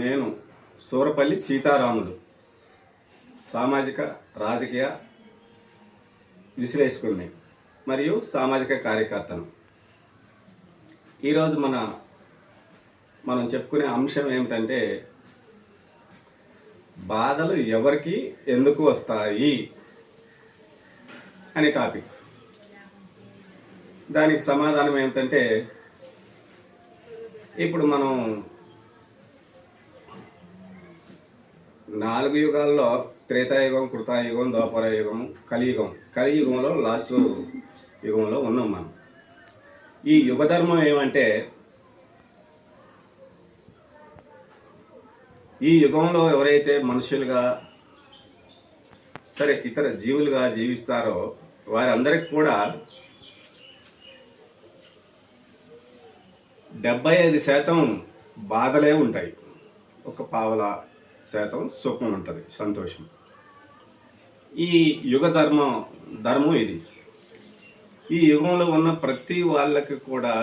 నేను సూరపల్లి సీతారాములు, సామాజిక రాజకీయ విశ్లేషకుడిని మరియు సామాజిక కార్యకర్తను. ఈరోజు మనం చెప్పుకునే అంశం ఏమిటంటే, బాధలు ఎవరికి ఎందుకు వస్తాయి అనే టాపిక్. దానికి సమాధానం ఏమిటంటే, ఇప్పుడు మనం 4 యుగాల్లో త్రేతాయుగం, కృతాయుగం, ద్వాపర యుగం, కలియుగంలో లాస్ట్ యుగంలో ఉన్నాం మనం. ఈ యుగధర్మం ఏమంటే, ఈ యుగంలో ఎవరైతే మనుషులుగా సరే ఇతర జీవులుగా జీవిస్తారో వారందరికి కూడా 75% బాధలే ఉంటాయి, ఒక 15% సుఖం ఉంటుంది, సంతోషం. ఈ యుగ ధర్మం ఇది. ఈ యుగంలో ఉన్న ప్రతి వాళ్ళకి కూడా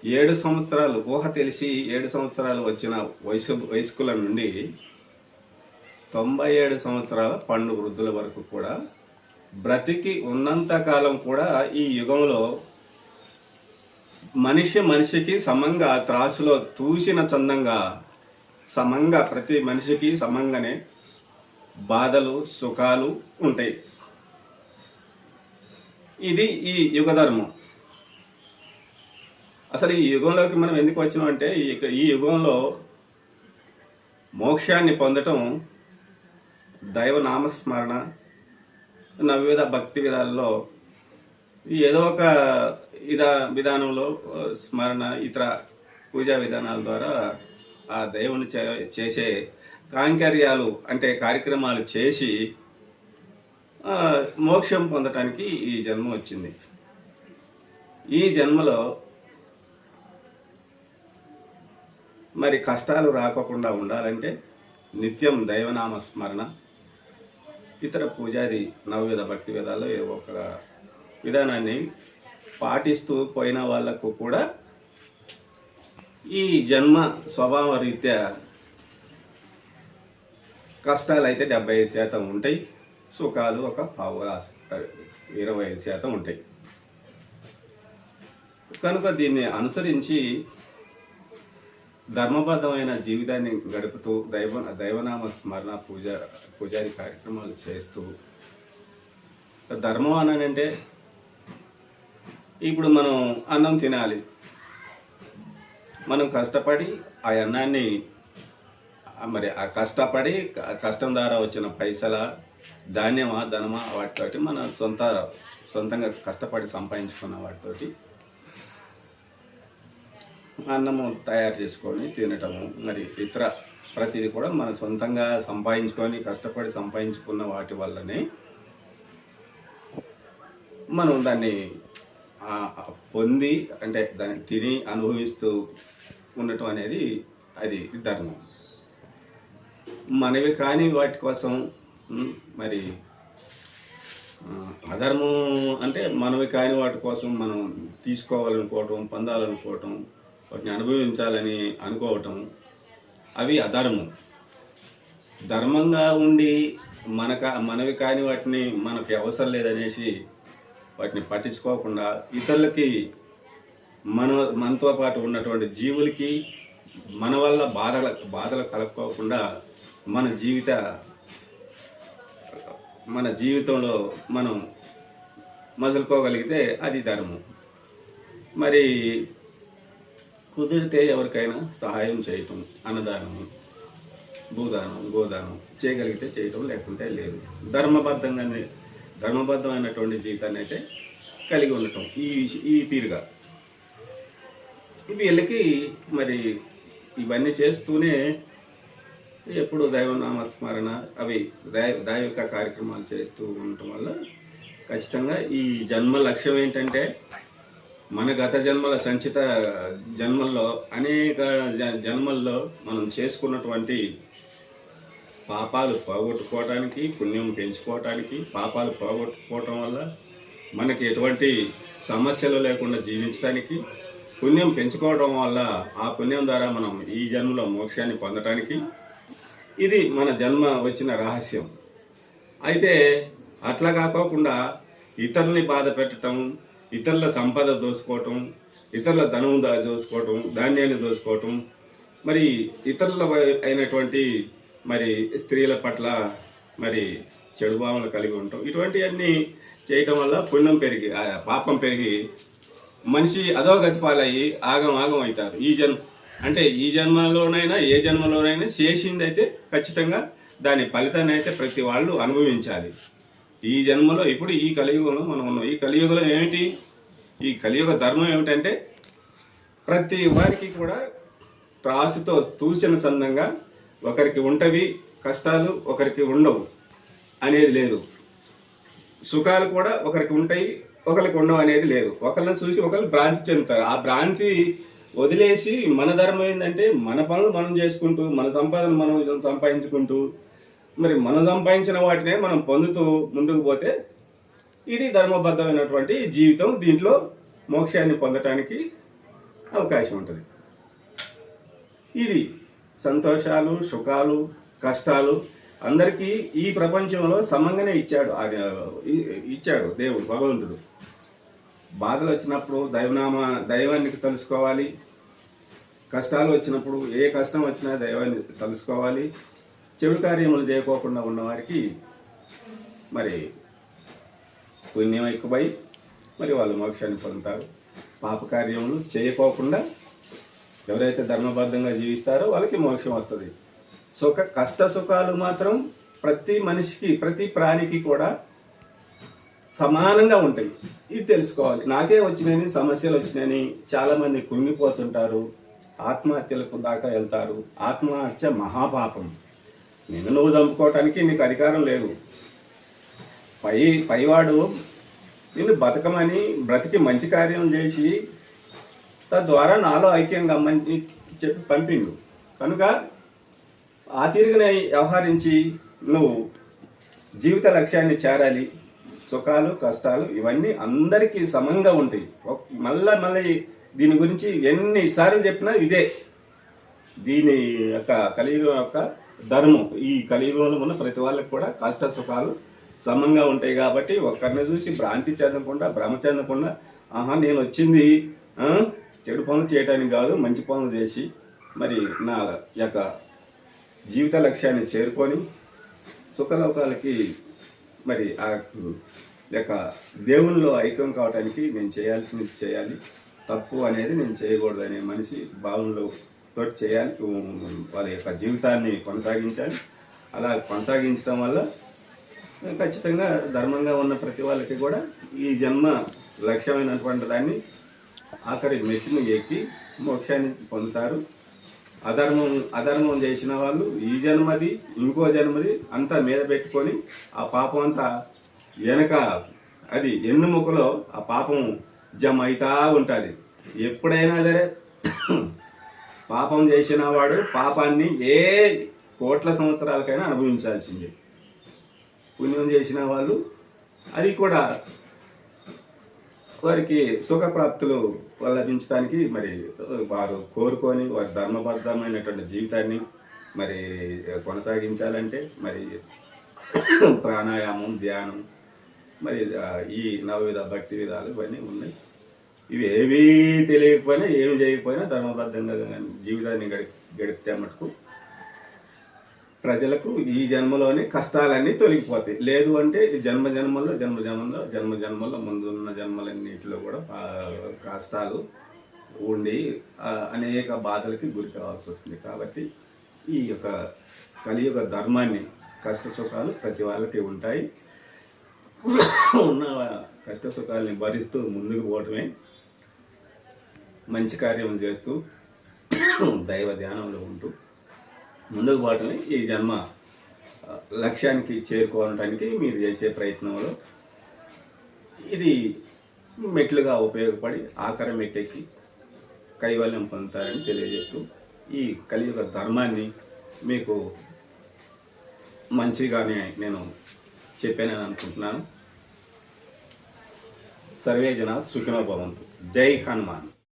7 సంవత్సరాలు ఊహ తెలిసి 7 సంవత్సరాలు వచ్చిన వయస్కుల నుండి 97 సంవత్సరాల పండు వృద్ధుల వరకు కూడా బ్రతికి ఉన్నంతకాలం కూడా ఈ యుగంలో మనిషికి సమంగా త్రాసులో తూసిన చందంగా సమంగా ప్రతి మనిషికి సమంగానే బాధలు సుఖాలు ఉంటాయి. ఇది ఈ యుగధర్మం. అసలు ఈ యుగంలోకి మనం ఎందుకు వచ్చినాం అంటే, ఈ యుగంలో మోక్షాన్ని పొందటం దైవనామస్మరణ, నవవిధ భక్తి విధాల్లో ఏదో ఒక విధానంలో స్మరణ, ఇతర పూజా విధానాల ద్వారా ఆ దేవుని చేసే కాంకర్యాలు అంటే కార్యక్రమాలు చేసి మోక్షం పొందటానికి ఈ జన్మ వచ్చింది. ఈ జన్మలో మరి కష్టాలు రాకోకుండా ఉండాలంటే నిత్యం దైవనామ స్మరణ, ఇతర పూజాది నవవిధ భక్తి విధాల్లో ఏవో ఒక విధానాన్ని పాటిస్తూ పోయిన వాళ్లకు కూడా ఈ జన్మ స్వభావ రీత్యా కష్టాలు అయితే 75% ఉంటాయి, సుఖాలు ఒక 25% ఉంటాయి. కనుక దీన్ని అనుసరించి ధర్మబద్ధమైన జీవితాన్ని గడుపుతూ దైవనామ స్మరణ పూజారి కార్యక్రమాలు చేస్తూ, ధర్మం అనంటే ఇప్పుడు మనం అన్నం తినాలి. మనం కష్టపడి ఆ అన్నాన్ని మరి ఆ కష్టం ద్వారా వచ్చిన పైసల ధాన్యమా ధనమా వాటితోటి మన సొంతంగా కష్టపడి సంపాదించుకున్న వాటితోటి అన్నము తయారు చేసుకొని తినటము, మరి ఇతర ప్రతిదీ కూడా మన సొంతంగా కష్టపడి సంపాదించుకున్న వాటి వల్లనే మనం దాన్ని పొంది అంటే దాన్ని తిని అనుభవిస్తూ ఉండటం అనేది అది ధర్మం. మనవి కాని వాటి కోసం మరి అధర్మం అంటే మనవి కాని వాటి కోసం మనం తీసుకోవాలనుకోవటం, పొందాలనుకోవటం, వాటిని అనుభవించాలని అనుకోవటం, అవి అధర్మం. ధర్మంగా ఉండి మనవి కాని వాటిని మనకి అవసరం లేదనేసి వాటిని పట్టించుకోకుండా ఇతరులకి మనతో పాటు ఉన్నటువంటి జీవులకి మన వల్ల బాధలు కలుపుకోకుండా మన జీవితంలో మనం మసులుకోగలిగితే అది ధర్మం. మరి కుదిరితే ఎవరికైనా సహాయం చేయటం, అన్నదానము, భూదానం, గోదానం చేయగలిగితే చేయటం, లేకుంటే లేదు. ధర్మబద్ధమైనటువంటి జీవితాన్ని అయితే కలిగి ఉండటం ఈ తీరుగా వీళ్ళకి మరి ఇవన్నీ చేస్తూనే ఎప్పుడు దైవనామస్మరణ అవి దైవిక కార్యక్రమాలు చేస్తూ ఉండటం వల్ల ఖచ్చితంగా ఈ జన్మ లక్ష్యం ఏంటంటే, మన గత జన్మల సంచిత జన్మల్లో అనేక జన్మల్లో మనం చేసుకున్నటువంటి పాపాలు పోగొట్టుకోవడానికి, పుణ్యం పెంచుకోవటానికి, పాపాలు పోగొట్టుకోవటం వల్ల మనకి ఎటువంటి సమస్యలు లేకుండా జీవించడానికి పుణ్యం పెంచుకోవడం వల్ల ఆ పుణ్యం ద్వారా మనం ఈ జన్మలో మోక్షాన్ని పొందటానికి ఇది మన జన్మ వచ్చిన రహస్యం. అయితే అట్లా కాకోకుండా ఇతరుల్ని బాధ పెట్టడం, ఇతరుల సంపద దోసుకోవటం, ఇతరుల ధనం దోసుకోవటం, ధాన్యాన్ని దోసుకోవటం, మరి ఇతరుల అయినటువంటి మరి స్త్రీల పట్ల మరి చెడు భావనలు కలిగి ఉంటాం. ఇటువంటివన్నీ చేయటం వల్ల పుణ్యం పెరిగి పాపం పెరిగి మనిషి అధోగతి పాలయ్యి ఆగం అవుతారు. అంటే ఈ జన్మలోనైనా ఏ జన్మలోనైనా చేసింది అయితే ఖచ్చితంగా దాని ఫలితాన్ని అయితే ప్రతి వాళ్ళు అనుభవించాలి. ఈ జన్మలో ఇప్పుడు ఈ కలియుగంలో మనం ఉన్నాం. ఈ కలియుగంలో ఏమిటి, ఈ కలియుగ ధర్మం ఏమిటంటే ప్రతి వారికి కూడా త్రాసుతో తూచిన సందంగా ఒకరికి ఉంటవి కష్టాలు, ఒకరికి ఉండవు అనేది లేదు. సుఖాలు కూడా ఒకరికి ఉంటాయి, ఒకరికి ఉండవు అనేది లేదు. ఒకరిని చూసి ఒకరు భ్రాంతి చెందుతారు. ఆ భ్రాంతి వదిలేసి మన ధర్మం ఏంటంటే మన పనులు మనం చేసుకుంటూ, మన సంపాదన మనం సంపాదించుకుంటూ, మరి మనం సంపాదించిన వాటినే మనం పొందుతూ ముందుకు పోతే ఇది ధర్మబద్ధమైనటువంటి జీవితం. దీంట్లో మోక్షాన్ని పొందటానికి అవకాశం ఉంటుంది. ఇది సంతోషాలు, సుఖాలు, కష్టాలు అందరికీ ఈ ప్రపంచంలో సమంగానే ఇచ్చాడు దేవుడు, భగవంతుడు. బాధలు వచ్చినప్పుడు దైవాన్ని తెలుసుకోవాలి. కష్టాలు వచ్చినప్పుడు ఏ కష్టం వచ్చినా దైవాన్ని తెలుసుకోవాలి. చెడు కార్యములు చేయకోకుండా ఉన్నవారికి మరి పుణ్యం ఎక్కువై మరి వాళ్ళు మోక్షాన్ని పొందుతారు. పాప కార్యములు చేయకోకుండా ఎవరైతే ధర్మబద్ధంగా జీవిస్తారో వాళ్ళకి మోక్షం వస్తుంది. కష్ట సుఖాలు మాత్రం ప్రతి మనిషికి, ప్రతి ప్రాణికి కూడా సమానంగా ఉంటాయి. ఇది తెలుసుకోవాలి. నాకే వచ్చినాయని, సమస్యలు వచ్చినాయని చాలామంది కుంగిపోతుంటారు, ఆత్మహత్యలకు దాకా వెళ్తారు. ఆత్మహత్య మహాపాపం. నువ్వు చంపుకోవటానికి నీకు అధికారం లేదు. పైవాడు నిన్ను బతకమని బ్రతికి మంచి కార్యం చేసి తద్వారా నాలో ఐక్యంగా అమ్మని చెప్పి పంపిండు. కనుక ఆ తీరుగానే వ్యవహరించి నువ్వు జీవిత లక్ష్యాన్ని చేరాలి. సుఖాలు, కష్టాలు ఇవన్నీ అందరికీ సమంగా ఉంటాయి. మళ్ళీ దీని గురించి ఎన్నిసార్లు చెప్పినా ఇదే దీని యొక్క కలియుగం యొక్క ధర్మం. ఈ కలియుగంలో ఉన్న ప్రతి వాళ్ళకి కూడా కష్ట సుఖాలు సమంగా ఉంటాయి. కాబట్టి ఒక్కరిని చూసి భ్రాంతి చెందకుండా, భ్రమ చెందకుండా, నేను వచ్చింది చెడు పనులు చేయడానికి కాదు, మంచి పనులు చేసి మరి నా యొక్క జీవిత లక్ష్యాన్ని చేరుకొని సుఖలోకాలకి మరి ఆ యొక్క దేవునిలో ఐక్యం కావడానికి నేను చేయాల్సింది చేయాలి. తప్పు అనేది నేను చేయకూడదు అనే మనిషి భావనలో తోటి చేయాలి. వాళ్ళ యొక్క జీవితాన్ని కొనసాగించాలి. అలా కొనసాగించడం వల్ల ఖచ్చితంగా ధర్మంగా ఉన్న ప్రతి వాళ్ళకి కూడా ఈ జన్మ లక్ష్యమైనటువంటి దాన్ని ఆఖరి మెట్టును ఎక్కి మోక్షాన్ని పొందుతారు. అధర్మం చేసిన వాళ్ళు ఈ జన్మది, ఇంకో జన్మది అంతా మీద పెట్టుకొని ఆ పాపం అంతా వెనక అది ఎన్నుముకలో ఆ పాపం జమ అవుతా ఉంటుంది. ఎప్పుడైనా సరే పాపం చేసిన వాడు పాపాన్ని ఏ కోట్ల సంవత్సరాలకైనా అనుభవించాల్సిందే. పుణ్యం చేసిన వాళ్ళు అది కూడా వారికి సుఖప్రాప్తులు లభించడానికి మరి వారు కోరుకొని వారి ధర్మబద్ధమైనటువంటి జీవితాన్ని మరి కొనసాగించాలంటే మరి ప్రాణాయామం, ధ్యానం, మరి ఈ నవవిధ భక్తి విధాలు ఇవన్నీ ఉన్నాయి. ఇవి ఏవీ తెలియకపోయినా, ఏమి చేయకపోయినా ధర్మబద్ధంగా జీవితాన్ని గడిపితే మటుకు ప్రజలకు ఈ జన్మలోనే కష్టాలన్నీ తొలగిపోతాయి. లేదు అంటే జన్మ జన్మల్లో ముందున్న జన్మలన్నింటిలో కూడా కష్టాలు ఉండి అనేక బాధలకి గురి కావాల్సి వస్తుంది. కాబట్టి ఈ యొక్క కలియుగ ధర్మాన్ని, కష్ట సుఖాలు ప్రతి వాళ్ళకి ఉంటాయి. ఉన్న కష్ట సుఖాలని భరిస్తూ ముందుకు పోవటమే, మంచి కార్యం చేస్తూ దైవ ధ్యానంలో ఉంటూ ముందుకు పోవటమే ఈ జన్మ లక్ష్యానికి చేరుకోవడానికి మీరు చేసే ప్రయత్నంలో ఇది మెట్లుగా ఉపయోగపడి ఆఖరి మెట్టెక్కి కైవల్యం పొందుతారని తెలియజేస్తూ ఈ కలియుగ ధర్మాన్ని మీకు మంచిగానే నేను చెప్పానని అనుకుంటున్నాను. సర్వే జన సుఖినో భవంతు. జై హనుమాన్.